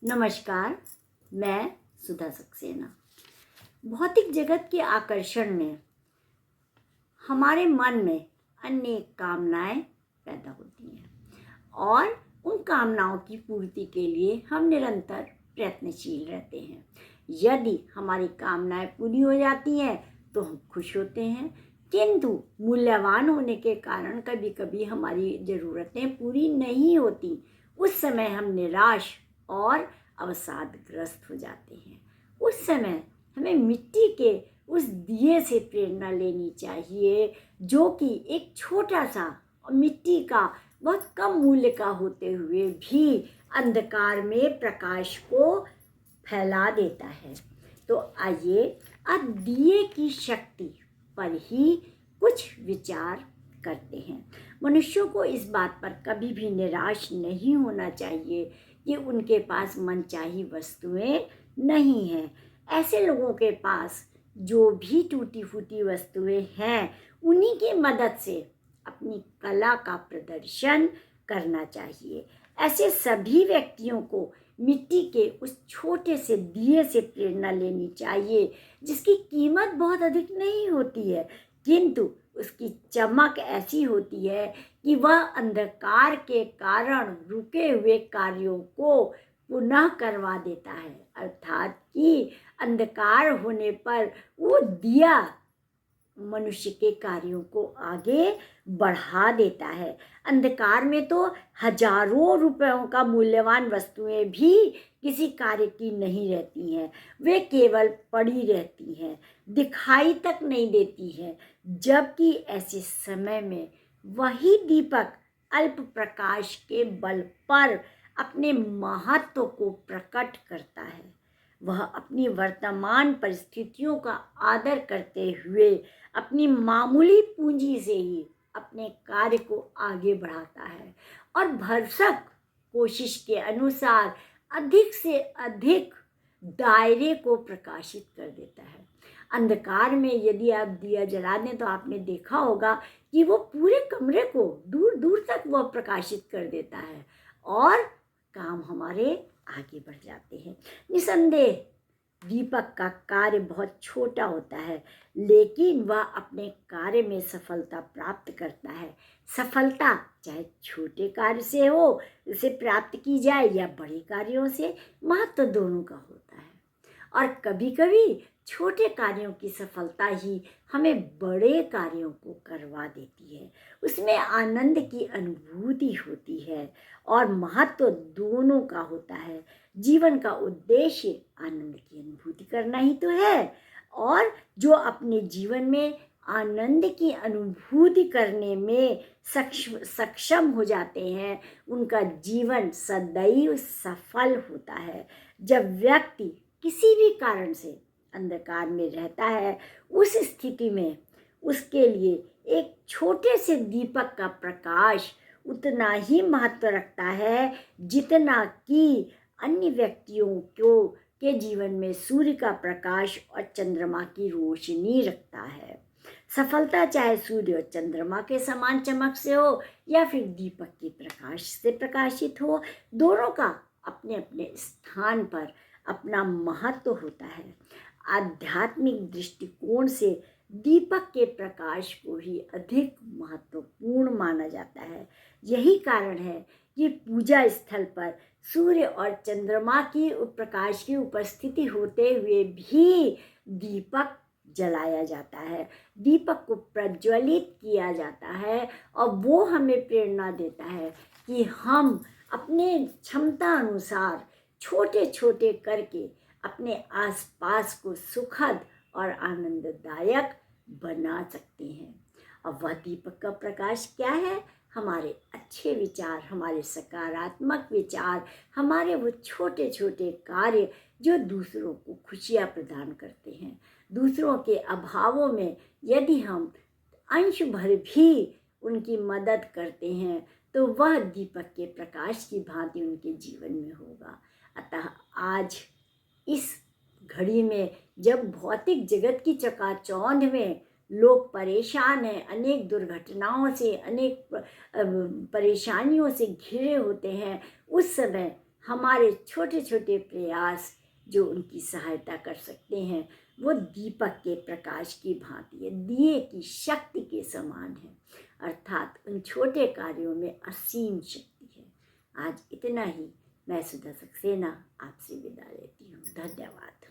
नमस्कार, मैं सुधा सक्सेना। भौतिक जगत के आकर्षण में हमारे मन में अनेक कामनाएं पैदा होती हैं और उन कामनाओं की पूर्ति के लिए हम निरंतर प्रयत्नशील रहते हैं। यदि हमारी कामनाएं पूरी हो जाती हैं तो हम खुश होते हैं, किंतु मूल्यवान होने के कारण कभी कभी हमारी ज़रूरतें पूरी नहीं होती। उस समय हम निराश और अवसादग्रस्त हो जाते हैं। उस समय हमें मिट्टी के उस दिए से प्रेरणा लेनी चाहिए, जो कि एक छोटा सा मिट्टी का बहुत कम मूल्य का होते हुए भी अंधकार में प्रकाश को फैला देता है। तो आइए अब दिए की शक्ति पर ही कुछ विचार करते हैं। मनुष्यों को इस बात पर कभी भी निराश नहीं होना चाहिए कि उनके पास मनचाही वस्तुएं नहीं हैं। ऐसे लोगों के पास जो भी टूटी फूटी वस्तुएं हैं, उन्हीं की मदद से अपनी कला का प्रदर्शन करना चाहिए। ऐसे सभी व्यक्तियों को मिट्टी के उस छोटे से दिए से प्रेरणा लेनी चाहिए, जिसकी कीमत बहुत अधिक नहीं होती है, किंतु उसकी चमक ऐसी होती है कि वह अंधकार के कारण रुके हुए कार्यों को पुनः करवा देता है। अर्थात कि अंधकार होने पर वो दिया मनुष्य के कार्यों को आगे बढ़ा देता है। अंधकार में तो हजारों रुपयों का मूल्यवान वस्तुएं भी किसी कार्य की नहीं रहती हैं, वे केवल पड़ी रहती हैं, दिखाई तक नहीं देती हैं। जबकि ऐसे समय में वही दीपक अल्प प्रकाश के बल पर अपने महत्व को प्रकट करता है। वह अपनी वर्तमान परिस्थितियों का आदर करते हुए अपनी मामूली पूंजी से ही अपने कार्य को आगे बढ़ाता है और भरसक कोशिश के अनुसार अधिक से अधिक दायरे को प्रकाशित कर देता है। अंधकार में यदि आप दिया जला दें तो आपने देखा होगा कि वो पूरे कमरे को दूर दूर तक वह प्रकाशित कर देता है और काम हमारे आगे बढ़ जाते हैं। निसंदेह दीपक का कार्य बहुत छोटा होता है, लेकिन वह अपने कार्य में सफलता प्राप्त करता है। सफलता चाहे छोटे कार्य से हो, उसे प्राप्त की जाए, या बड़े कार्यों से, महत्व दोनों का होता है। और कभी कभी छोटे कार्यों की सफलता ही हमें बड़े कार्यों को करवा देती है। उसमें आनंद की अनुभूति होती है और महत्व दोनों का होता है। जीवन का उद्देश्य आनंद की अनुभूति करना ही तो है, और जो अपने जीवन में आनंद की अनुभूति करने में सक्षम हो जाते हैं, उनका जीवन सदैव सफल होता है। जब व्यक्ति किसी भी कारण से अंधकार में रहता है, उस स्थिति में उसके लिए एक छोटे से दीपक का प्रकाश उतना ही महत्व रखता है जितना कि अन्य व्यक्तियों के जीवन में सूर्य का प्रकाश और चंद्रमा की रोशनी रखता है। सफलता चाहे सूर्य और चंद्रमा के समान चमक से हो या फिर दीपक के प्रकाश से प्रकाशित हो, दोनों का अपने अपने स्थान पर अपना महत्व होता है। आध्यात्मिक दृष्टिकोण से दीपक के प्रकाश को ही अधिक महत्वपूर्ण माना जाता है। यही कारण है कि पूजा स्थल पर सूर्य और चंद्रमा की प्रकाश की उपस्थिति होते हुए भी दीपक जलाया जाता है, दीपक को प्रज्वलित किया जाता है, और वो हमें प्रेरणा देता है कि हम अपने क्षमता अनुसार छोटे छोटे करके अपने आसपास को सुखद और आनंददायक बना सकते हैं। और वह दीपक का प्रकाश क्या है? हमारे अच्छे विचार, हमारे सकारात्मक विचार, हमारे वो छोटे छोटे कार्य जो दूसरों को खुशियाँ प्रदान करते हैं। दूसरों के अभावों में यदि हम अंश भर भी उनकी मदद करते हैं तो वह दीपक के प्रकाश की भांति उनके जीवन में होगा। अतः आज इस घड़ी में जब भौतिक जगत की चकाचौंध में लोग परेशान हैं, अनेक दुर्घटनाओं से, अनेक परेशानियों से घिरे होते हैं, उस समय हमारे छोटे छोटे प्रयास जो उनकी सहायता कर सकते हैं वो दीपक के प्रकाश की भांति है, दिए की शक्ति के समान है। अर्थात उन छोटे कार्यों में असीम शक्ति है। आज इतना ही। मैं सुधा सक्सेना आपसे विदा लेती हूँ। धन्यवाद।